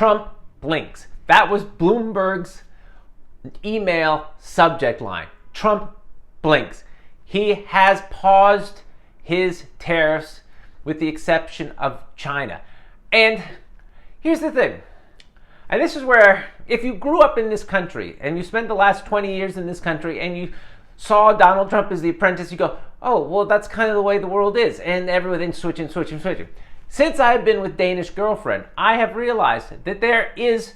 Trump blinks. That was Bloomberg's email subject line. Trump blinks. He has paused his tariffs with the exception of China. And here's the thing. And this is where, if you grew up in this country and you spent the last 20 years in this country and you saw Donald Trump as the apprentice, you go, oh, well, that's kind of the way the world is. And everything's switching. Since I've been with Danish girlfriend, I have realized that there is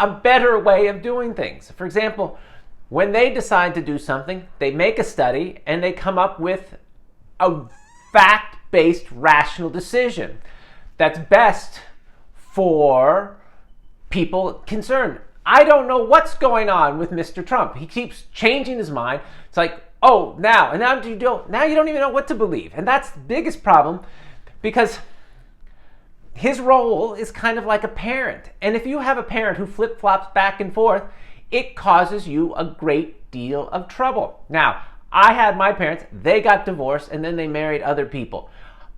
a better way of doing things. For example, when they decide to do something, they make a study and they come up with a fact-based, rational decision that's best for people concerned. I don't know what's going on with Mr. Trump. He keeps changing his mind. It's like, oh, now you don't even know what to believe. And that's the biggest problem, because his role is kind of like a parent. And if you have a parent who flip-flops back and forth, it causes you a great deal of trouble. Now, I had my parents, they got divorced, and then they married other people.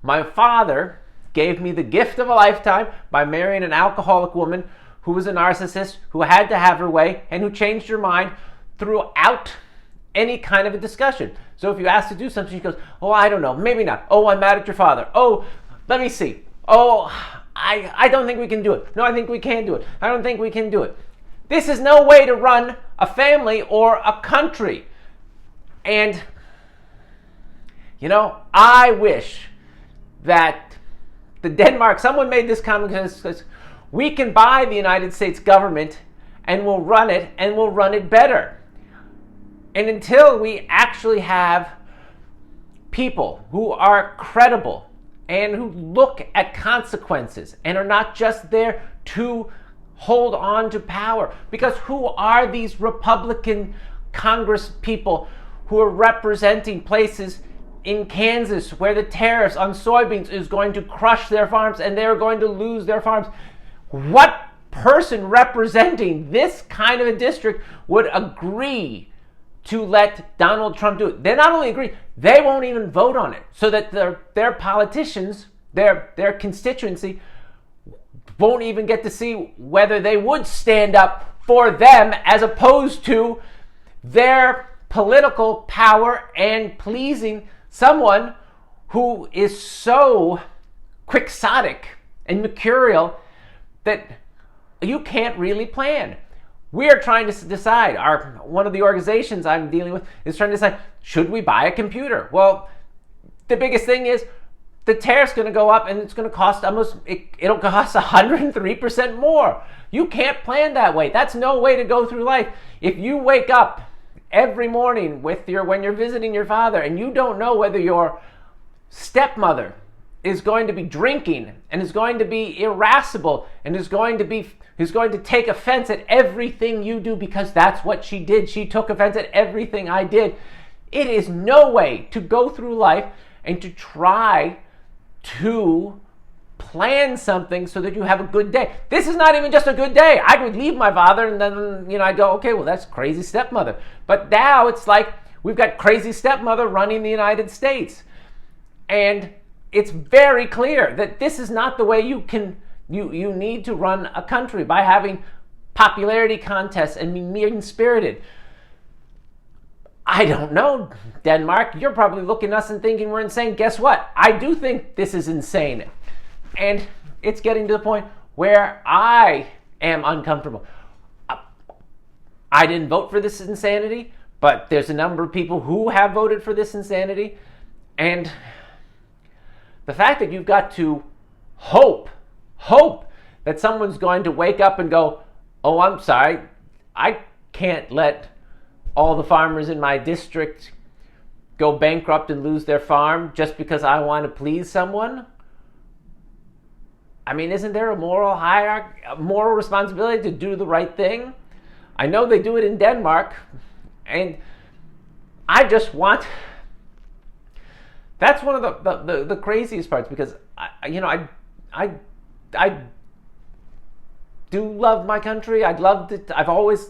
My father gave me the gift of a lifetime by marrying an alcoholic woman who was a narcissist, who had to have her way, and who changed her mind throughout any kind of a discussion. So if you ask to do something, she goes, oh, I don't know, maybe not. Oh, I'm mad at your father. Oh, let me see. Oh, I don't think we can do it. No, I think we can do it. I don't think we can do it. This is no way to run a family or a country. And, I wish that someone made this comment, because we can buy the United States government and we'll run it better. And until we actually have people who are credible and who look at consequences and are not just there to hold on to power, because who are these Republican Congress people who are representing places in Kansas where the tariffs on soybeans is going to crush their farms and they're going to lose their farms? What person representing this kind of a district would agree to let Donald Trump do it? They not only agree, they won't even vote on it, so that their politicians, their constituency, won't even get to see whether they would stand up for them, as opposed to their political power and pleasing someone who is so quixotic and mercurial that you can't really plan. We are trying to decide, one of the organizations I'm dealing with is trying to decide, should we buy a computer? Well, the biggest thing is the tariff's going to go up, and it's going to cost it'll cost 103% more. You can't plan that way. That's no way to go through life. If you wake up every morning when you're visiting your father and you don't know whether your stepmother is going to be drinking and is going to be irascible and is going to take offense at everything you do, because that's what she did. She took offense at everything I did. It is no way to go through life and to try to plan something so that you have a good day. This is not even just a good day. I would leave my father and then, I go, okay, well, that's crazy stepmother. But now it's like we've got crazy stepmother running the United States. And it's very clear that this is not the way you need to run a country, by having popularity contests and being mean-spirited. I don't know, Denmark. You're probably looking at us and thinking we're insane. Guess what? I do think this is insane. And it's getting to the point where I am uncomfortable. I didn't vote for this insanity, but there's a number of people who have voted for this insanity. And the fact that you've got to hope that someone's going to wake up and go, oh, I'm sorry, I can't let all the farmers in my district go bankrupt and lose their farm just because I want to please someone. I mean, isn't there a moral hierarchy, a moral responsibility to do the right thing? I know they do it in Denmark, and I just want... That's one of the craziest parts, because I do love my country. I've loved it. I've always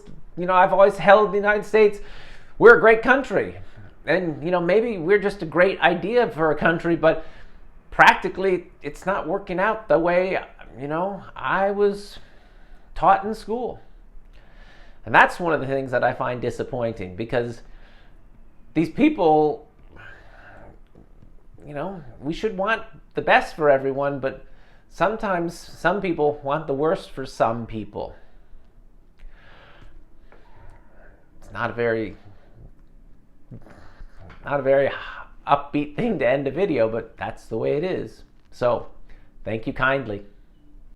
held the United States. We're a great country, and maybe we're just a great idea for a country, but practically it's not working out the way I was taught in school. And that's one of the things that I find disappointing, because these people, we should want the best for everyone, but sometimes some people want the worst for some people. It's not a very upbeat thing to end a video, but that's the way it is. So, thank you kindly.